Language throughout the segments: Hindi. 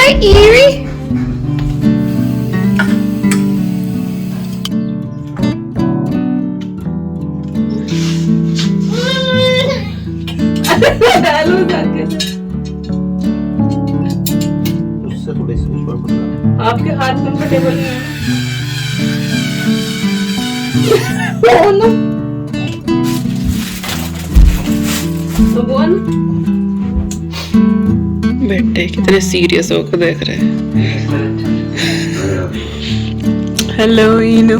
Hi, Eerie. उससे थोड़े से ऊपर पकड़ा। आपके हाथ कंफर्टेबल नहीं है। तो बोल बेटे कितने सीरियस होकर देख रहे हैं। हेलो इनू।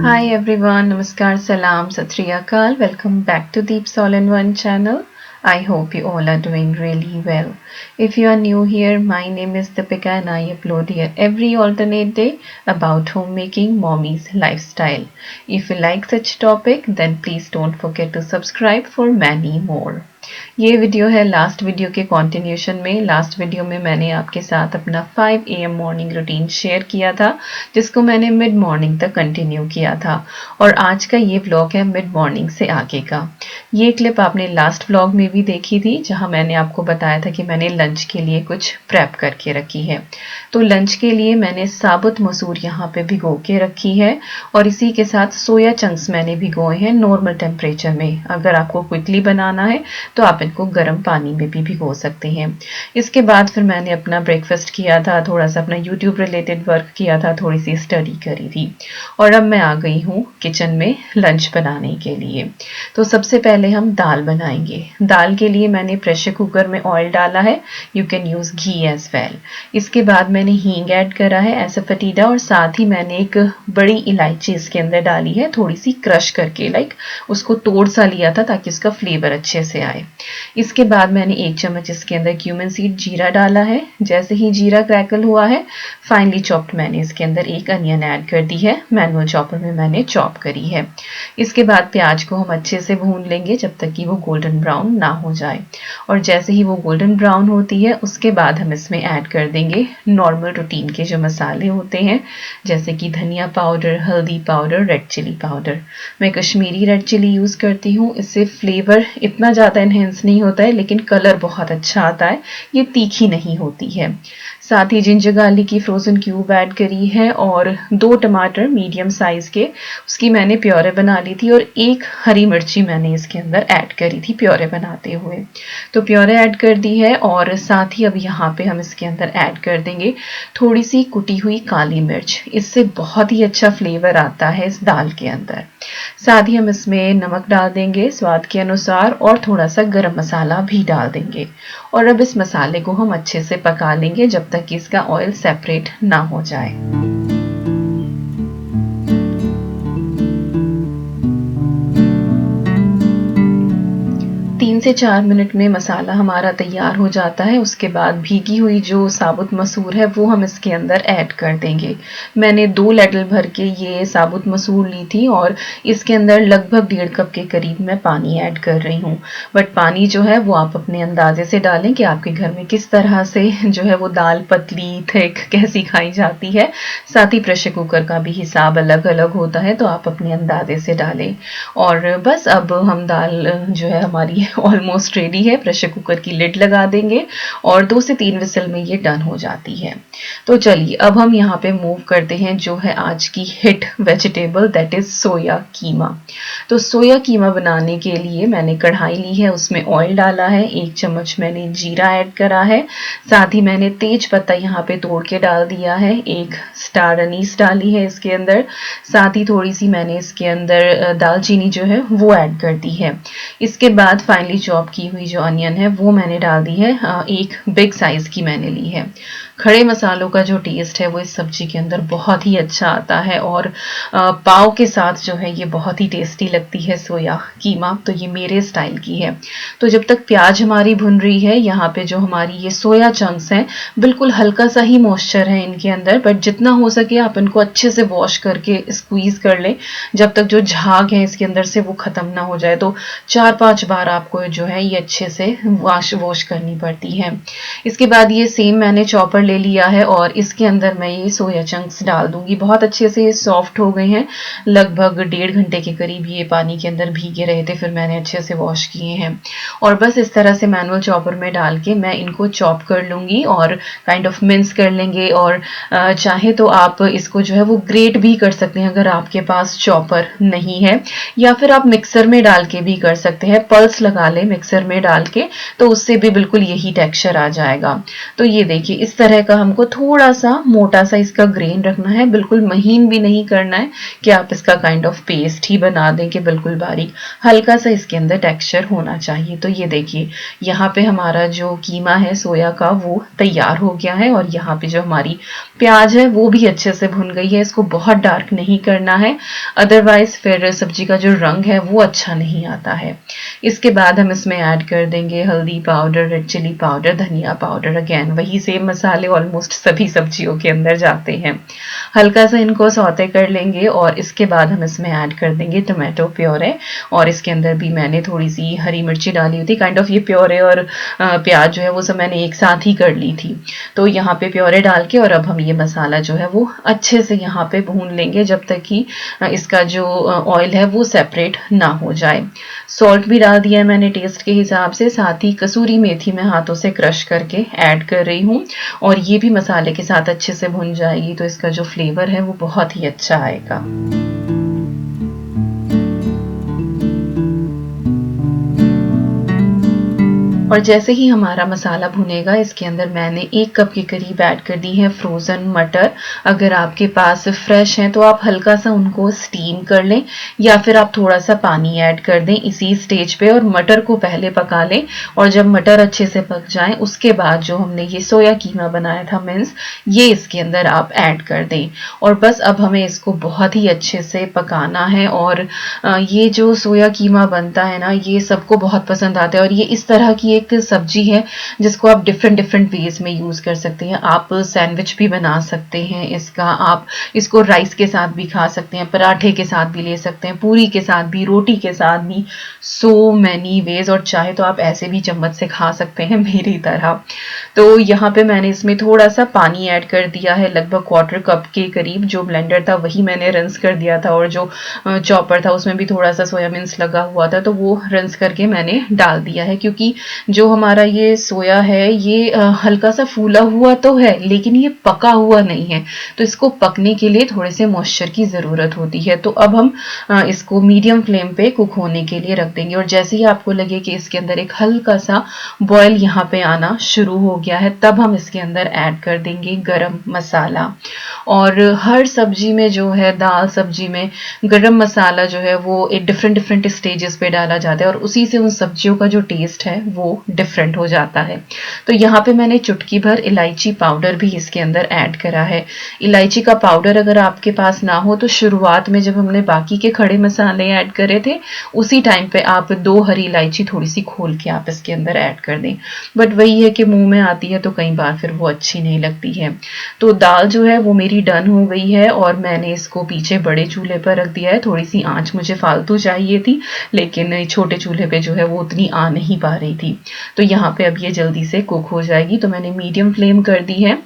Hi everyone, Namaskar, Salam, Sat Sri Akal. Welcome back to Deeps All in One channel. I hope you all are doing really well. If you are new here, my name is Deepika and I upload here every alternate day about homemaking, mommy's lifestyle. If you like such topic, then please don't forget to subscribe for many more. ये वीडियो है लास्ट वीडियो के कंटिन्यूशन में। लास्ट वीडियो में मैंने आपके साथ अपना 5 AM मॉर्निंग रूटीन शेयर किया था, जिसको मैंने मिड मॉर्निंग तक कंटिन्यू किया था। और आज का ये व्लॉग है मिड मॉर्निंग से आगे का। ये क्लिप आपने लास्ट व्लॉग में भी देखी थी, जहां मैंने आपको बताया था कि मैंने लंच के लिए कुछ प्रेप करके रखी है। तो लंच के लिए मैंने साबुत मसूर यहाँ पे भिगो के रखी है और इसी के साथ सोया चंक्स मैंने भिगोए हैं नॉर्मल टेम्परेचर में। अगर आपको क्विकली बनाना है तो आप इनको गर्म पानी में भी भिगो सकते हैं। इसके बाद फिर मैंने अपना ब्रेकफास्ट किया था, थोड़ा सा अपना यूट्यूब रिलेटेड वर्क किया था, थोड़ी सी स्टडी करी थी और अब मैं आ गई हूँ किचन में लंच बनाने के लिए। तो सबसे पहले हम दाल बनाएंगे। दाल के लिए मैंने प्रेशर कुकर में ऑयल डाला है, you can use ghee as well. इसके बाद मैंने हींग ऐड करा है, एसफेटिडा, और साथ ही मैंने एक बड़ी इलायची इसके अंदर डाली है, थोड़ी सी क्रश करके, लाइक उसको तोड़ सा लिया था ताकि उसका फ्लेवर अच्छे से आए। इसके बाद मैंने 1 चम्मच इसके अंदर क्यूमिन सीड जीरा डाला है। जैसे ही जीरा क्रैकल हुआ है, फाइनली चॉप्ड मैंने इसके अंदर एक अनियन ऐड कर दी है, मैनुअल चॉपर में मैंने चॉप करी है। इसके बाद प्याज को हम अच्छे से भून लेंगे जब तक कि वो गोल्डन ब्राउन ना हो जाए। और जैसे ही वो गोल्डन ब्राउन होती है, उसके बाद हम इसमें ऐड कर देंगे नॉर्मल रूटीन के जो मसाले होते हैं, जैसे कि धनिया पाउडर, हल्दी पाउडर, रेड चिली पाउडर। मैं कश्मीरी रेड चिली यूज करती हूँ, इससे फ्लेवर इतना ज्यादा एनहेंस नहीं होता है, लेकिन कलर बहुत अच्छा आता है, ये तीखी नहीं होती है। साथ ही जिंजर गार्लिक की फ्रोजन क्यूब ऐड करी है और 2 टमाटर मीडियम साइज के, उसकी मैंने प्योरे बना ली थी, और 1 हरी मिर्ची मैंने इसके अंदर ऐड करी थी प्योरे बनाते हुए। तो प्योरे ऐड कर दी है और साथ ही अब यहाँ पे हम इसके अंदर ऐड कर देंगे थोड़ी सी कुटी हुई काली मिर्च, इससे बहुत ही अच्छा फ्लेवर आता है इस दाल के अंदर। साथ ही हम इसमें नमक डाल देंगे स्वाद के अनुसार और थोड़ा सा गरम मसाला भी डाल देंगे। और अब इस मसाले को हम अच्छे से पका लेंगे जब तक कि इसका ऑयल सेपरेट ना हो जाए। 3 से 4 मिनट में मसाला हमारा तैयार हो जाता है। उसके बाद भीगी हुई जो साबुत मसूर है वो हम इसके अंदर ऐड कर देंगे। मैंने 2 लैडल भर के ये साबुत मसूर ली थी और इसके अंदर लगभग 1.5 कप के करीब मैं पानी ऐड कर रही हूँ। बट पानी जो है वो आप अपने अंदाजे से डालें कि आपके घर में किस तरह से जो है वो दाल पतली थिक कैसी खाई जाती है। साथ ही प्रेशर कुकर का भी हिसाब अलग अलग होता है, तो आप अपने अंदाजे से डालें। और बस अब हम दाल जो है हमारी ऑलमोस्ट रेडी है। प्रेशर कुकर की लिड लगा देंगे और 2 से 3 विसल में ये डन हो जाती है। तो चलिए अब हम यहाँ पे मूव करते हैं जो है आज की हिट वेजिटेबल, दैट इज सोया कीमा। तो सोया कीमा बनाने के लिए मैंने कढ़ाई ली है, उसमें ऑयल डाला है, 1 चम्मच मैंने जीरा ऐड करा है, साथ ही मैंने तेज पत्ता यहाँ पे तोड़ के डाल दिया है, 1 स्टार अनीस डाली है इसके अंदर, साथ ही थोड़ी सी मैंने इसके अंदर दालचीनी जो है वो ऐड कर दी है। इसके बाद फाइनली चॉप की हुई जो अनियन है वो मैंने डाल दी है, 1 बिग साइज की मैंने ली है। खड़े मसालों का जो टेस्ट है वो इस सब्जी के अंदर बहुत ही अच्छा आता है और पाव के साथ जो है ये बहुत ही टेस्टी लगती है सोया कीमा। तो ये मेरे स्टाइल की है। तो जब तक प्याज हमारी भुन रही है, यहाँ पे जो हमारी ये सोया चंक्स हैं बिल्कुल हल्का सा ही मॉइस्चर है इनके अंदर, बट जितना हो सके आप इनको अच्छे से वॉश करके स्क्वीज कर लें जब तक जो झाग है इसके अंदर से वो खत्म ना हो जाए। तो 4-5 बार आपको जो है ये अच्छे से वॉश करनी पड़ती है। इसके बाद ये सेम मैंने चॉपर ले लिया है और इसके अंदर मैं ये सोया चंक्स डाल दूंगी। बहुत अच्छे से ये सॉफ्ट हो गए हैं, लगभग 1.5 घंटे के करीब ये पानी के अंदर भीगे रहे थे, फिर मैंने अच्छे से वॉश किए हैं। और बस इस तरह से मैनुअल चॉपर में डाल के मैं इनको चॉप कर लूँगी और काइंड ऑफ मिन्स कर लेंगे। और चाहे तो आप इसको जो है वो ग्रेट भी कर सकते हैं अगर आपके पास चॉपर नहीं है, या फिर आप मिक्सर में डाल के भी कर सकते हैं। पल्स लगा लें मिक्सर में डाल के, तो उससे भी बिल्कुल यही टेक्सचर आ जाएगा। तो ये देखिए इस तरह का हमको थोड़ा सा मोटा सा इसका ग्रेन रखना है, बिल्कुल महीन भी नहीं करना है कि आप इसका काइंड ऑफ पेस्ट ही बना दें कि बिल्कुल बारीक, हल्का सा इसके अंदर टेक्सचर होना चाहिए। तो ये देखिए यहाँ पे हमारा जो कीमा है सोया का वो तैयार हो गया है और यहाँ पे जो हमारी प्याज है वो भी अच्छे से भुन गई है। इसको बहुत डार्क नहीं करना है, अदरवाइज फिर सब्जी का जो रंग है वो अच्छा नहीं आता है। इसके बाद हम इसमें ऐड कर देंगे हल्दी पाउडर, रेड चिली पाउडर, धनिया पाउडर। अगेन वही सेम मसाले ऑलमोस्ट सभी सब्जियों के अंदर जाते हैं। हल्का सा इनको सौते कर लेंगे और इसके बाद हम इसमें ऐड कर देंगे टोमेटो प्योरे, और इसके अंदर भी मैंने थोड़ी सी हरी मिर्ची डाली हुई थी। काइंड ऑफ ये प्योरे और प्याज जो है वो सब मैंने एक साथ ही कर ली थी। तो यहाँ पे प्योरे डाल के और अब हम ये मसाला जो है वो अच्छे से यहाँ पे भून लेंगे जब तक कि इसका जो ऑयल है वो सेपरेट ना हो जाए। सॉल्ट भी डाल दिया है मैंने टेस्ट के हिसाब से, साथ ही कसूरी मेथी मैं हाथों से क्रश करके ऐड कर रही हूँ और ये भी मसाले के साथ अच्छे से भुन जाएगी, तो इसका जो फ्लेवर है वो बहुत ही अच्छा आएगा। और जैसे ही हमारा मसाला भुनेगा इसके अंदर मैंने 1 कप के करीब ऐड कर दी है फ्रोज़न मटर। अगर आपके पास फ्रेश हैं तो आप हल्का सा उनको स्टीम कर लें या फिर आप थोड़ा सा पानी ऐड कर दें इसी स्टेज पे और मटर को पहले पका लें। और जब मटर अच्छे से पक जाएं उसके बाद जो हमने ये सोया कीमा बनाया था मिन्स, ये इसके अंदर आप ऐड कर दें और बस अब हमें इसको बहुत ही अच्छे से पकाना है। और ये जो सोया कीमा बनता है ना ये सबको बहुत पसंद आता है और ये इस तरह की एक सब्जी है जिसको आप डिफरेंट वेज में यूज कर सकते हैं। आप सैंडविच भी बना सकते हैं इसका, आप इसको राइस के साथ भी खा सकते हैं, पराठे के साथ भी ले सकते हैं, पूरी के साथ भी, रोटी के साथ भी, सो मैनी वेज। और चाहे तो आप ऐसे भी चम्मच से खा सकते हैं मेरी तरह। तो यहाँ पे मैंने इसमें थोड़ा सा पानी ऐड कर दिया है, लगभग 1/4 कप के करीब। जो ब्लेंडर था वही मैंने रिंस कर दिया था और जो चॉपर था उसमें भी थोड़ा सा सोया मिन्स लगा हुआ था तो वो रिंस करके मैंने डाल दिया है। क्योंकि जो हमारा ये सोया है ये हल्का सा फूला हुआ तो है लेकिन ये पका हुआ नहीं है, तो इसको पकने के लिए थोड़े से मॉइस्चर की ज़रूरत होती है। तो अब हम इसको मीडियम फ्लेम पे कुक होने के लिए रख देंगे और जैसे ही आपको लगे कि इसके अंदर एक हल्का सा बॉयल यहाँ पे आना शुरू हो गया है तब हम इसके अंदर ऐड कर देंगे गरम मसाला। और हर सब्जी में जो है, दाल सब्जी में गरम मसाला जो है वो एक डिफरेंट स्टेजेस पे डाला जाता है और उसी से उन सब्जियों का जो टेस्ट है वो डिफरेंट हो जाता है। तो यहाँ पे मैंने चुटकी भर इलायची पाउडर भी इसके अंदर ऐड करा है। इलायची का पाउडर अगर आपके पास ना हो तो शुरुआत में जब हमने बाकी के खड़े मसाले ऐड करे थे उसी टाइम पे आप 2 हरी इलायची थोड़ी सी खोल के आप इसके अंदर ऐड कर दें। बट वही है कि मुंह में आती है तो कई बार फिर वो अच्छी नहीं लगती है। तो दाल जो है वो मेरी डन हो गई है और मैंने इसको पीछे बड़े चूल्हे पर रख दिया है। थोड़ी सी आंच मुझे फालतू चाहिए थी लेकिन छोटे चूल्हे पे जो है वो उतनी आ नहीं पा रही थी। तो यहाँ पे अब ये जल्दी से कुक हो जाएगी, तो मैंने मीडियम फ्लेम कर दी है।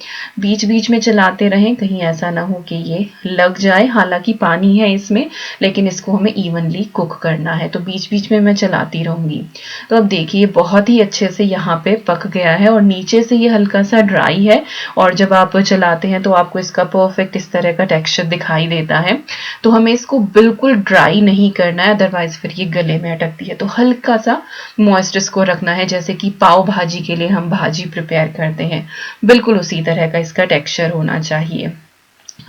बीच बीच में चलाते रहें, कहीं ऐसा ना हो कि ये लग जाए। हालांकि पानी है इसमें लेकिन इसको हमें इवनली कुक करना है, तो बीच बीच में मैं चलाती रहूंगी। तो अब देखिए बहुत ही अच्छे से यहाँ पे पक गया है और नीचे से ये हल्का सा ड्राई है और जब आप चलाते हैं तो आपको इसका परफेक्ट इस तरह का टेक्सचर दिखाई देता है। तो हमें इसको बिल्कुल ड्राई नहीं करना है, अदरवाइज फिर ये गले में अटकती है। तो हल्का सा मॉइस्ट इसको रखना है, जैसे कि पाव भाजी के लिए हम भाजी प्रिपेयर करते हैं, बिल्कुल उसी तरह का इसका टेक्सचर होना चाहिए।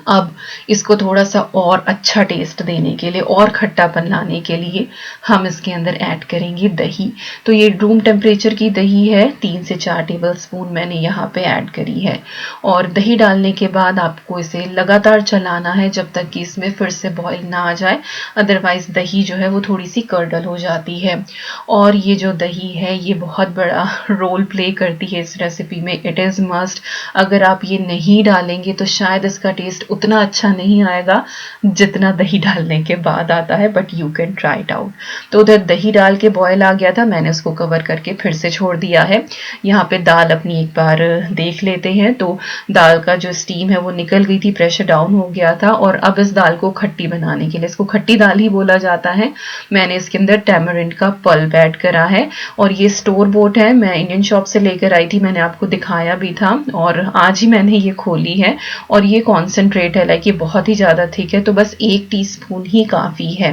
अब इसको थोड़ा सा और अच्छा टेस्ट देने के लिए और खट्टापन लाने के लिए हम इसके अंदर ऐड करेंगे दही। तो ये रूम टेम्परेचर की दही है, 3 से 4 टेबलस्पून मैंने यहाँ पे ऐड करी है। और दही डालने के बाद आपको इसे लगातार चलाना है जब तक कि इसमें फिर से बॉईल ना आ जाए, अदरवाइज दही जो है वो थोड़ी सी कर्डल हो जाती है। और ये जो दही है ये बहुत बड़ा रोल प्ले करती है इस रेसिपी में, इट इज़ मस्ट। अगर आप ये नहीं डालेंगे तो शायद इसका टेस्ट टेस्ट उतना अच्छा नहीं आएगा जितना दही डालने के बाद आता है, but you can try it out. तो उधर दही डाल के बॉयल आ गया था, मैंने उसको कवर करके फिर से छोड़ दिया है। यहाँ पे दाल अपनी एक बार देख लेते हैं। तो दाल का जो स्टीम है वो निकल गई थी, प्रेशर डाउन हो गया था। और अब इस दाल को खट्टी बनाने के लिए, इसको खट्टी दाल ही बोला जाता है, मैंने इसके अंदर टैमरिंड का पल्प ऐड करा है। और ये स्टोर बोट है, मैं इंडियन शॉप से लेकर आई थी, मैंने आपको दिखाया भी था और आज ही मैंने ये खोली है। और ये कॉन्सेंट्रेट है, लाइक ये बहुत ही ज़्यादा थिक है, तो बस 1 टीस्पून ही काफ़ी है।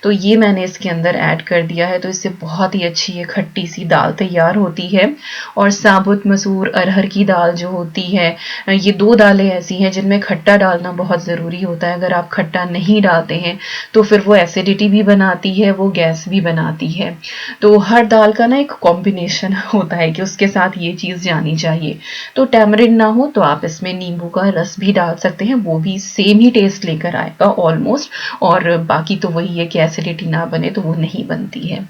तो ये मैंने इसके अंदर ऐड कर दिया है, तो इससे बहुत ही अच्छी ये खट्टी सी दाल तैयार होती है। और साबुत मसूर अरहर की दाल जो होती है, ये 2 दालें ऐसी हैं जिनमें खट्टा डालना बहुत ज़रूरी होता है। अगर आप खट्टा नहीं डालते हैं तो फिर वो एसिडिटी भी बनाती है, वो गैस भी बनाती है। तो हर दाल का ना एक कॉम्बिनेशन होता है कि उसके साथ ये चीज़ जानी चाहिए। तो टैमरिंड ना हो तो आप इसमें नींबू का रस भी डाल सकते हैं, वो भी सेम ही टेस्ट लेकर आएगा ऑलमोस्ट। और बाकी तो वही है कि एसिडिटी ना बने तो वो नहीं बनती है।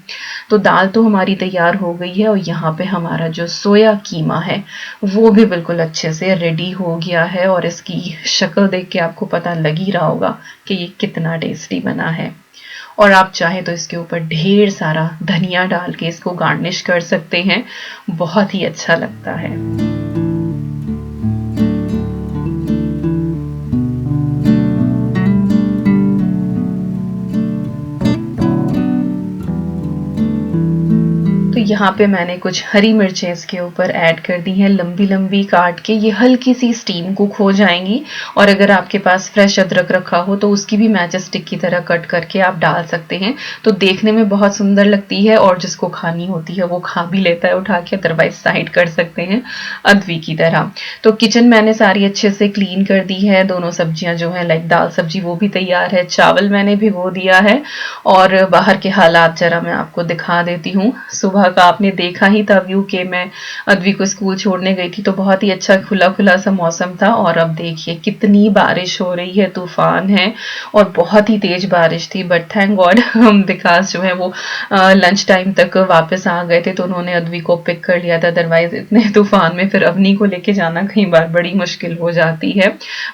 तो दाल तो हमारी तैयार हो गई है और यहाँ पे हमारा जो सोया कीमा है वो भी बिल्कुल अच्छे से रेडी हो गया है। और इसकी शक्ल देख के आपको पता लग ही रहा होगा कि ये कितना टेस्टी बना है। और आप चाहे तो इसके ऊपर ढेर सारा धनिया डाल के इसको गार्निश कर सकते हैं, बहुत ही अच्छा लगता है। तो यहाँ पे मैंने कुछ हरी मिर्चें इसके ऊपर ऐड कर दी हैं, लंबी लंबी काट के। ये हल्की सी स्टीम को खो जाएंगी। और अगर आपके पास फ्रेश अदरक रखा हो तो उसकी भी मैचिंग स्टिक की तरह कट करके आप डाल सकते हैं, तो देखने में बहुत सुंदर लगती है। और जिसको खानी होती है वो खा भी लेता है उठा के, अदरवाइज साइड कर सकते हैं अदवी की तरह। तो किचन मैंने सारी अच्छे से क्लीन कर दी है। दोनों सब्जियां जो है, लाइक दाल सब्जी वो भी तैयार है, चावल मैंने भिगो दिया है। और बाहर के हालात जरा मैं आपको दिखा देती हूँ। सुबह का आपने देखा ही था व्यू के मैं अदवी को स्कूल छोड़ने गई थी, तो बहुत ही अच्छा खुला खुला सा मौसम था। और अब देखिए कितनी बारिश हो रही है, तूफान है और बहुत ही तेज बारिश थी। बट थैंक गॉड हम विकास जो है वो लंच टाइम तक वापस आ गए थे, तो उन्होंने अदवी को पिक कर लिया था। अदरवाइज इतने तूफान में फिर अवनी को लेके जाना कई बार बड़ी मुश्किल हो जाती है।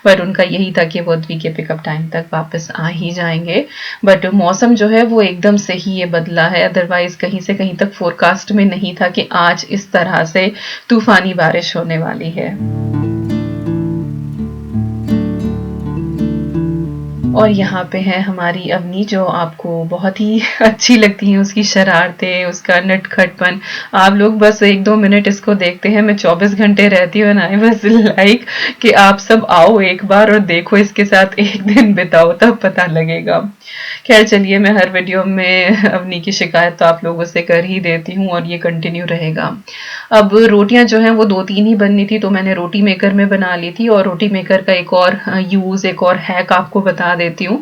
बट उनका यही था कि वो अदवी के पिकअप टाइम तक वापस आ ही जाएंगे। बट मौसम जो है वो एकदम से ही ये बदला है, अदरवाइज कहीं से कहीं तक फोरकास्ट में नहीं था कि आज इस तरह से तूफानी बारिश होने वाली है। और यहाँ पे है हमारी अवनी, जो आपको बहुत ही अच्छी लगती है, उसकी शरारतें, उसका नटखटपन। आप लोग बस 1-2 मिनट इसको देखते हैं, मैं 24 घंटे रहती हूँ ना, बस लाइक कि आप सब आओ एक बार और देखो इसके साथ एक दिन बिताओ, तब पता लगेगा। खैर चलिए, मैं हर वीडियो में अवनी की शिकायत तो आप लोगों से कर ही देती हूँ और ये कंटिन्यू रहेगा। अब रोटियां जो हैं वो 2-3 ही बननी थी, तो मैंने रोटी मेकर में बना ली थी। और रोटी मेकर का एक और यूज, एक और हैक आपको बता देती हूँ।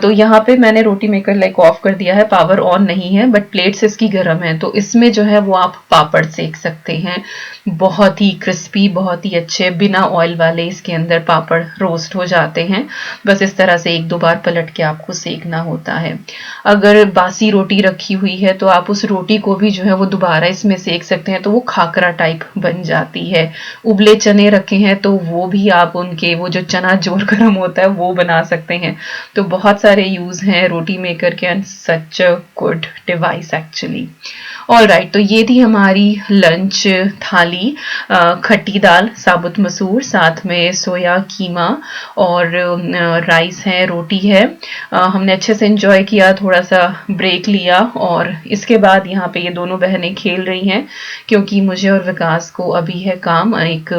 तो यहाँ पे मैंने रोटी मेकर लाइक ऑफ कर दिया है, पावर ऑन नहीं है, बट प्लेट्स इसकी गर्म है, तो इसमें जो है वो आप पापड़ सेक सकते हैं। बहुत ही क्रिस्पी, बहुत ही अच्छे, बिना ऑयल वाले इसके अंदर पापड़ रोस्ट हो जाते हैं। बस इस तरह से 1-2 बार पलट के आपको सेकना होता है। अगर बासी रोटी रखी हुई है तो आप उस रोटी को भी जो है वो दोबारा इसमें सेक सकते हैं, तो वो खाकरा टाइप बन जाती है। उबले चने रखे हैं तो वो भी आप उनके, वो जो चना जोर गर्म होता है वो बना सकते हैं। तो बहुत सारे यूज हैं रोटी मेकर के, and such a good device actually. Alright, तो ये थी हमारी लंच थाली। खट्टी दाल, साबुत मसूर, साथ में सोया कीमा और राइस है, रोटी है। हमने अच्छे से एंजॉय किया, थोड़ा सा ब्रेक लिया। और इसके बाद यहाँ पे ये दोनों बहनें खेल रही हैं, क्योंकि मुझे और विकास को अभी है काम। एक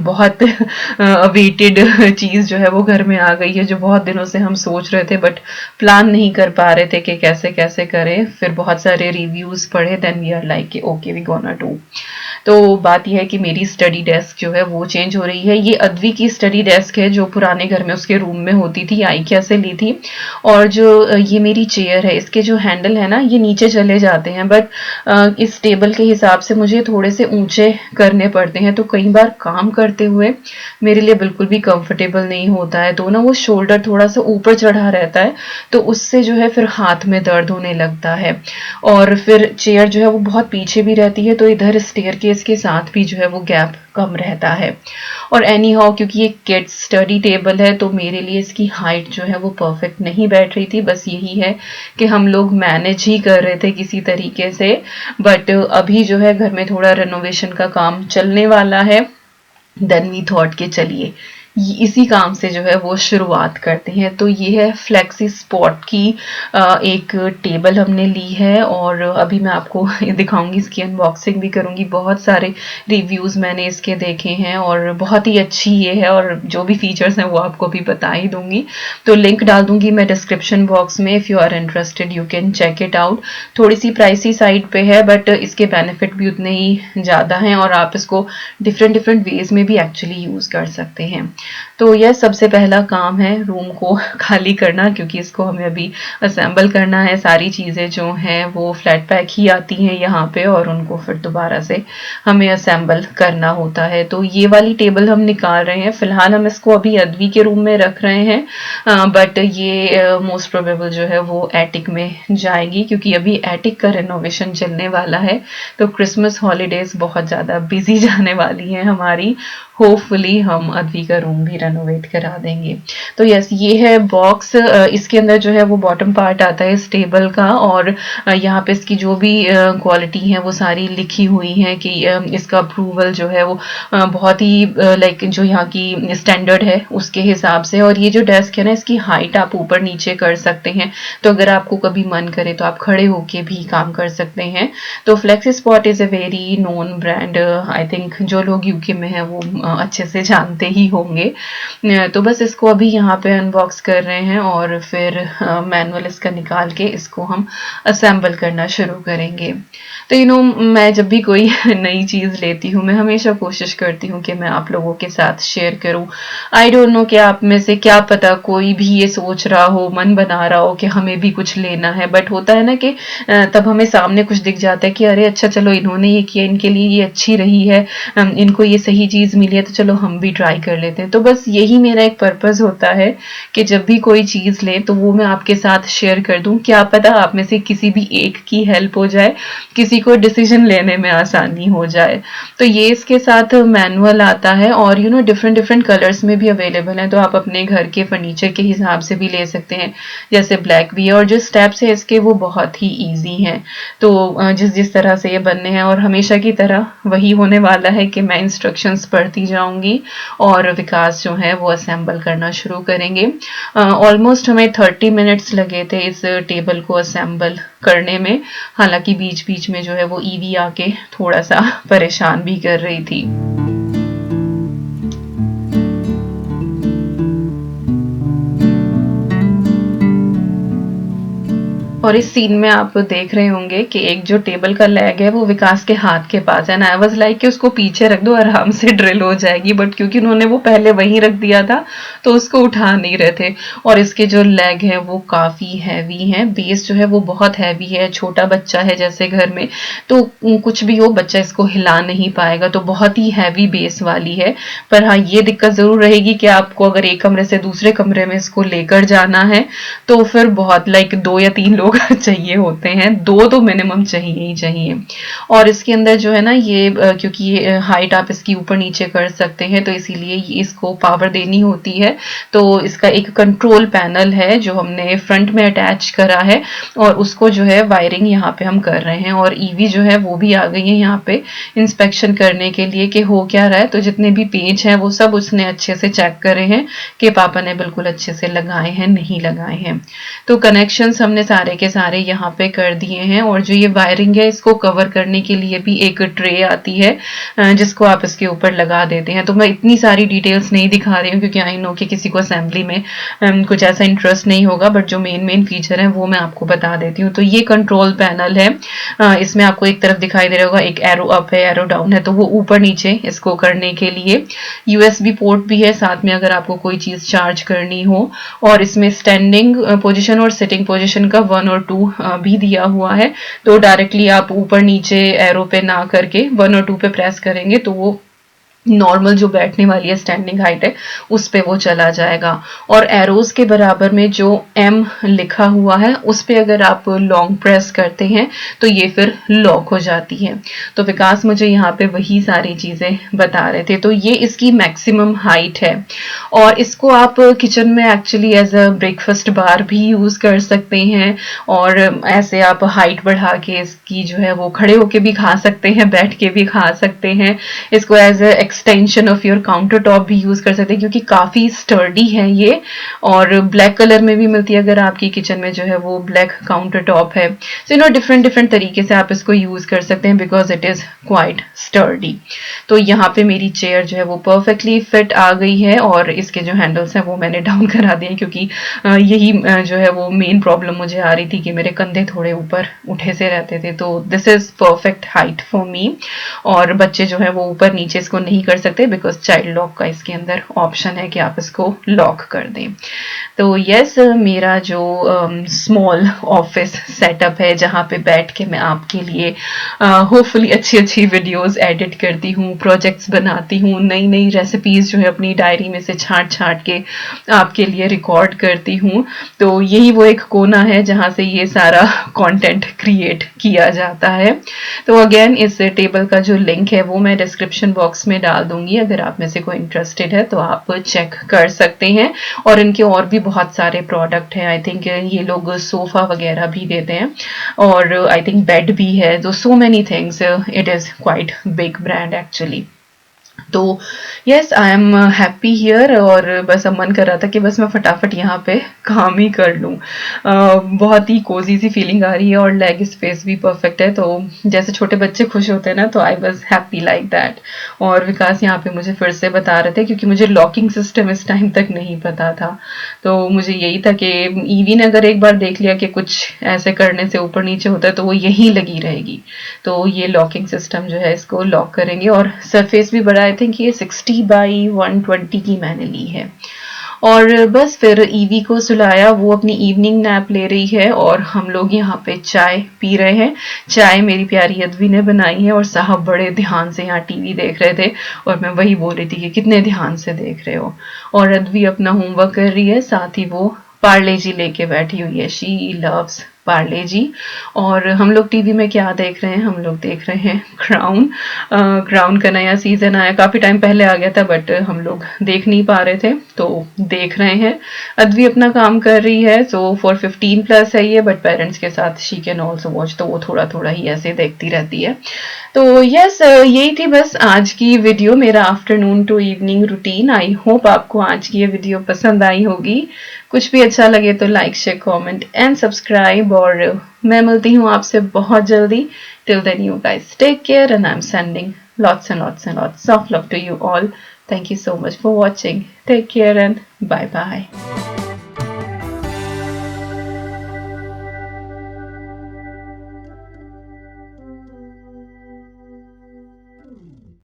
बहुत अवेटेड चीज़ जो है वो घर में आ गई है, जो बहुत दिनों से हम सोच रहे थे बट प्लान नहीं कर पा रहे थे कि कैसे कैसे करें। फिर बहुत सारे रिव्यूज़ पढ़े, then we are like okay we gonna do. तो बात यह है कि मेरी स्टडी डेस्क जो है वो चेंज हो रही है। ये अदवी की स्टडी डेस्क है जो पुराने घर में उसके रूम में होती थी, आइकिया से ली थी। और जो ये मेरी चेयर है, इसके जो हैंडल है ना ये नीचे चले जाते हैं, बट इस टेबल के हिसाब से मुझे थोड़े से ऊंचे करने पड़ते हैं, तो कई बार काम करते हुए मेरे लिए बिल्कुल भी कंफर्टेबल नहीं होता है। तो ना वो शोल्डर थोड़ा सा ऊपर चढ़ा रहता है, तो उससे जो है फिर हाथ में दर्द होने लगता है। और फिर चेयर जो है वो बहुत पीछे भी रहती है, तो इधर स्टेयरकेस इसके साथ भी जो है वो गैप कम रहता है। और एनी हाउ क्योंकि ये किड्स स्टडी टेबल है तो मेरे लिए इसकी हाइट जो है वो परफेक्ट नहीं बैठ रही थी। बस यही है कि हम लोग मैनेज ही कर रहे थे किसी तरीके से। बट अभी जो है घर में थोड़ा रेनोवेशन का काम चलने वाला है। देन वी थॉट के चलिए इसी काम से जो है वो शुरुआत करते हैं। तो ये है फ्लेक्सी स्पॉट की एक टेबल हमने ली है और अभी मैं आपको दिखाऊंगी, इसकी अनबॉक्सिंग भी करूंगी। बहुत सारे रिव्यूज़ मैंने इसके देखे हैं और बहुत ही अच्छी ये है और जो भी फीचर्स हैं वो आपको भी बता ही दूंगी। तो लिंक डाल दूंगी मैं डिस्क्रिप्शन बॉक्स में। If you are interested you can check it out. थोड़ी सी प्राइसी साइड पे है बट इसके बेनिफिट भी उतने ही ज़्यादा हैं और आप इसको डिफरेंट वेज में भी एक्चुअली यूज़ कर सकते हैं। तो यह सबसे पहला काम है रूम को खाली करना, क्योंकि इसको हमें अभी असेंबल करना है। सारी चीज़ें जो हैं वो फ्लैट पैक ही आती हैं यहाँ पे और उनको फिर दोबारा से हमें असेंबल करना होता है। तो ये वाली टेबल हम निकाल रहे हैं। फिलहाल हम इसको अभी अदवी के रूम में रख रहे हैं बट ये मोस्ट प्रोबेबल जो है वो एटिक में जाएगी, क्योंकि अभी एटिक का रेनोवेशन चलने वाला है। तो क्रिसमस हॉलीडेज बहुत ज़्यादा बिजी जाने वाली हैं हमारी। होपफुली हम अदवी का रूम भी रेनोवेट करा देंगे। तो यस, ये है बॉक्स। इसके अंदर जो है वो बॉटम पार्ट आता है इस टेबल का और यहाँ पे इसकी जो भी क्वालिटी है वो सारी लिखी हुई है कि इसका अप्रूवल जो है वो बहुत ही लाइक जो यहाँ की स्टैंडर्ड है उसके हिसाब से। और ये जो डेस्क है ना, इसकी हाइट आप ऊपर नीचे कर सकते हैं। तो अगर आपको कभी मन करे तो आप खड़े होके भी काम कर सकते हैं। तो flexi spot is a very known brand. I think जो लोग यूके में हैं वो अच्छे से जानते ही होंगे। तो बस इसको अभी यहाँ पे अनबॉक्स कर रहे हैं और फिर मैनुअल इसका निकाल के इसको हम असेंबल करना शुरू करेंगे। तो मैं जब भी कोई नई चीज़ लेती हूँ मैं हमेशा कोशिश करती हूँ कि मैं आप लोगों के साथ शेयर करूँ। आई डोंट नो कि आप में से क्या पता कोई भी ये सोच रहा हो, मन बना रहा हो कि हमें भी कुछ लेना है, बट होता है ना कि तब हमें सामने कुछ दिख जाता है कि अरे अच्छा चलो इन्होंने ये किया, इनके लिए ये अच्छी रही है, इनको ये सही चीज़ मिली है तो चलो हम भी ट्राई कर लेते हैं। तो बस यही मेरा एक पर्पस होता है कि जब भी कोई चीज़ ले तो वो मैं आपके साथ शेयर कर दूं। क्या पता आप में से किसी भी एक की हेल्प हो जाए, किसी को डिसीजन लेने में आसानी हो जाए। तो ये इसके साथ मैनुअल आता है और डिफरेंट कलर्स में भी अवेलेबल है। तो आप अपने घर के फर्नीचर के हिसाब से भी ले सकते हैं, जैसे ब्लैक भी है। और जो स्टेप्स है इसके वो बहुत ही ईजी हैं। तो जिस तरह से ये बनने हैं और हमेशा की तरह वही होने वाला है कि मैं इंस्ट्रक्शंस पढ़ती जाऊंगी और विकास जो है वो असेंबल करना शुरू करेंगे। ऑलमोस्ट हमें 30 मिनट्स लगे थे इस टेबल को असेंबल करने में। हालांकि बीच में जो है वो ईवी आके थोड़ा सा परेशान भी कर रही थी। और इस सीन में आप देख रहे होंगे कि एक जो टेबल का लेग है वो विकास के हाथ के पास है। एंड आई वाज लाइक कि उसको पीछे रख दो, आराम से ड्रिल हो जाएगी, बट क्योंकि उन्होंने वो पहले वहीं रख दिया था तो उसको उठा नहीं रहे थे। और इसके जो लेग है वो काफ़ी हैवी हैं। बेस जो है वो बहुत हैवी है। छोटा बच्चा है जैसे घर में तो कुछ भी हो बच्चा इसको हिला नहीं पाएगा। तो बहुत ही हैवी बेस वाली है। पर हाँ, ये दिक्कत ज़रूर रहेगी कि आपको अगर एक कमरे से दूसरे कमरे में इसको लेकर जाना है तो फिर बहुत लाइक 2 या 3 लोग चाहिए होते हैं। 2 तो मिनिमम चाहिए ही चाहिए। और इसके अंदर जो है ना ये क्योंकि ये हाइट आप इसकी ऊपर नीचे कर सकते हैं तो इसीलिए इसको पावर देनी होती है। तो इसका एक कंट्रोल पैनल है जो हमने फ्रंट में अटैच करा है और उसको जो है वायरिंग यहाँ पे हम कर रहे हैं। और ईवी जो है वो भी आ गई है यहाँ पे इंस्पेक्शन करने के लिए कि हो क्या रहा है। तो जितने भी पेज हैं वो सब उसने अच्छे से चेक करे हैं कि पापा ने बिल्कुल अच्छे से लगाए हैं नहीं लगाए हैं। तो कनेक्शंस हमने सारे के सारे यहाँ पे कर दिए हैं। और जो ये वायरिंग है इसको कवर करने के लिए भी एक ट्रे आती है जिसको आप इसके ऊपर लगा देते हैं। तो मैं इतनी सारी डिटेल्स नहीं दिखा रही हूँ क्योंकि आई नो कि किसी को असेंबली में कुछ ऐसा इंटरेस्ट नहीं होगा, बट जो मेन फीचर है वो मैं आपको बता देती हूँ। तो ये कंट्रोल पैनल है। इसमें आपको एक तरफ दिखाई दे रहा होगा एक एरो अप है एरो डाउन है, तो वो ऊपर नीचे इसको करने के लिए। USB पोर्ट भी है साथ में अगर आपको कोई चीज़ चार्ज करनी हो। और इसमें स्टैंडिंग पोजिशन और सिटिंग पोजिशन का 1 और 2 भी दिया हुआ है। तो डायरेक्टली आप ऊपर नीचे एरो पे ना करके 1 और 2 पे प्रेस करेंगे तो वो नॉर्मल जो बैठने वाली है स्टैंडिंग हाइट है उस पे वो चला जाएगा। और एरोज के बराबर में जो M लिखा हुआ है उस पे अगर आप लॉन्ग प्रेस करते हैं तो ये फिर लॉक हो जाती है। तो विकास मुझे यहाँ पे वही सारी चीजें बता रहे थे। तो ये इसकी मैक्सिमम हाइट है और इसको आप किचन में एक्चुअली एज अ ब्रेकफास्ट बार भी यूज कर सकते हैं और ऐसे आप हाइट बढ़ा के इसकी जो है वो खड़े होके भी खा सकते हैं, बैठ के भी खा सकते हैं। इसको as a extension of your countertop भी यूज कर सकते हैं क्योंकि काफी स्टर्डी है ये और ब्लैक कलर में भी मिलती है अगर आपकी किचन में जो है वो ब्लैक काउंटर टॉप है। सो डिफरेंट डिफरेंट तरीके से आप इसको यूज कर सकते हैं because it is quite sturdy. तो यहाँ पे मेरी चेयर जो है वो परफेक्टली फिट आ गई है और इसके जो हैंडल्स हैं वो मैंने डाउन करा दिए क्योंकि यही जो है वो मेन प्रॉब्लम मुझे आ रही थी कि मेरे कंधे थोड़े ऊपर उठे से रहते थे। तो this is perfect height for me. और बच्चे जो है वो ऊपर नीचे इसको नहीं कर सकते बिकॉज चाइल्ड लॉक का इसके अंदर ऑप्शन है कि आप इसको लॉक कर दें। तो यस, मेरा जो स्मॉल ऑफिस सेटअप है जहाँ पे बैठ के मैं आपके लिए होपफुली अच्छी अच्छी वीडियोस एडिट करती हूँ, प्रोजेक्ट्स बनाती हूँ, नई नई रेसिपीज जो है अपनी डायरी में से छांट छांट के आपके लिए रिकॉर्ड करती हूँ। तो यही वो एक कोना है जहाँ से ये सारा कंटेंट क्रिएट किया जाता है। तो अगेन इस टेबल का जो लिंक है वो मैं डिस्क्रिप्शन बॉक्स में डाल दूंगी, अगर आप में से कोई इंटरेस्टेड है तो आप चेक कर सकते हैं। और इनके और भी बहुत सारे प्रोडक्ट हैं। आई थिंक ये लोग सोफा वगैरह भी देते हैं और आई थिंक बेड भी है। तो so many things, it is quite big brand actually. तो yes, I am happy here और बस अब मन कर रहा था कि बस मैं फटाफट यहाँ पे काम ही कर लूँ। बहुत ही कोजी सी फीलिंग आ रही है और लेग स्पेस भी परफेक्ट है। तो जैसे छोटे बच्चे खुश होते हैं ना, तो I was happy like that. और विकास यहाँ पे मुझे फिर से बता रहे थे क्योंकि मुझे लॉकिंग सिस्टम इस टाइम तक नहीं पता था। तो मुझे यही था कि ईवी ने अगर एक बार देख लिया कि कुछ ऐसे करने से ऊपर नीचे होता है तो वो यहीं लगी रहेगी। तो ये लॉकिंग सिस्टम जो है इसको लॉक करेंगे और सरफेस भी बड़ा, आई थिंक ये 60x120 की मैंने ली है। और बस फिर ईवी को सुलाया, वो अपनी इवनिंग नैप ले रही है और हम लोग यहाँ पे चाय पी रहे हैं। चाय मेरी प्यारी अदवी ने बनाई है और साहब बड़े ध्यान से यहाँ टीवी देख रहे थे और मैं वही बोल रही थी कि कितने ध्यान से देख रहे हो। और अदवी अपना होमवर्क कर रही है, साथ ही वो पार्ले जी लेके बैठी हुई है। शी लव्स पार्ले जी। और हम लोग टीवी में क्या देख रहे हैं, हम लोग देख रहे हैं क्राउन। क्राउन का नया सीजन आया, काफी टाइम पहले आ गया था बट हम लोग देख नहीं पा रहे थे तो देख रहे हैं। अदवी अपना काम कर रही है। सो फॉर 15+ है ये, बट पेरेंट्स के साथ शी कैन ऑल्सो वॉच, तो वो थोड़ा थोड़ा ही ऐसे देखती रहती है। तो यस, यही थी बस आज की वीडियो, मेरा afternoon to evening routine. I hope आपको आज की ये वीडियो पसंद आई होगी। कुछ भी अच्छा लगे तो like, share, comment and subscribe. और मैं मिलती हूँ आपसे बहुत जल्दी। Till then you guys take care and I am sending lots and lots and lots of love to you all. Thank you so much for watching. Take care and bye bye.